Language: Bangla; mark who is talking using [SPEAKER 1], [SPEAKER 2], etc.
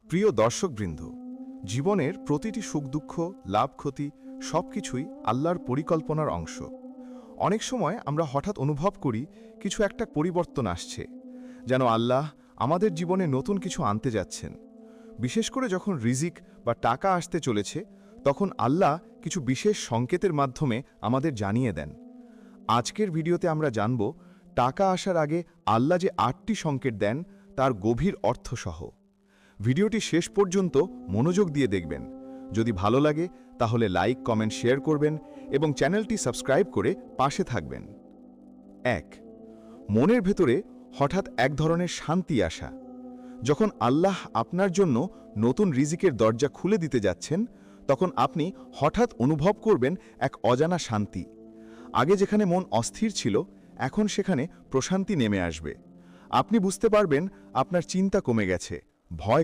[SPEAKER 1] প্রিয় দর্শকবৃন্দ, জীবনের প্রতিটি সুখ দুঃখ, লাভ ক্ষতি সবকিছুই আল্লাহর পরিকল্পনার অংশ। অনেক সময় আমরা হঠাৎ অনুভব করি কিছু একটা পরিবর্তন আসছে, যেন আল্লাহ আমাদের জীবনে নতুন কিছু আনতে যাচ্ছেন। বিশেষ করে যখন রিজিক বা টাকা আসতে চলেছে, তখন আল্লাহ কিছু বিশেষ সংকেতের মাধ্যমে আমাদের জানিয়ে দেন। আজকের ভিডিওতে আমরা জানব টাকা আসার আগে আল্লাহ যে ৮টি সংকেত দেন তার গভীর অর্থসহ। ভিডিওটি শেষ পর্যন্ত মনোযোগ দিয়ে দেখবেন। যদি ভালো লাগে তাহলে লাইক, কমেন্ট, শেয়ার করবেন এবং চ্যানেলটি সাবস্ক্রাইব করে পাশে থাকবেন। ১. মনের ভেতরে হঠাৎ এক ধরনের শান্তি আসা। যখন আল্লাহ আপনার জন্য নতুন রিজিকের দরজা খুলে দিতে যাচ্ছেন, তখন আপনি হঠাৎ অনুভব করবেন এক অজানা শান্তি। আগে যেখানে মন অস্থির ছিল, এখন সেখানে প্রশান্তি নেমে আসবে। আপনি বুঝতে পারবেন আপনার চিন্তা কমে গেছে, ভয়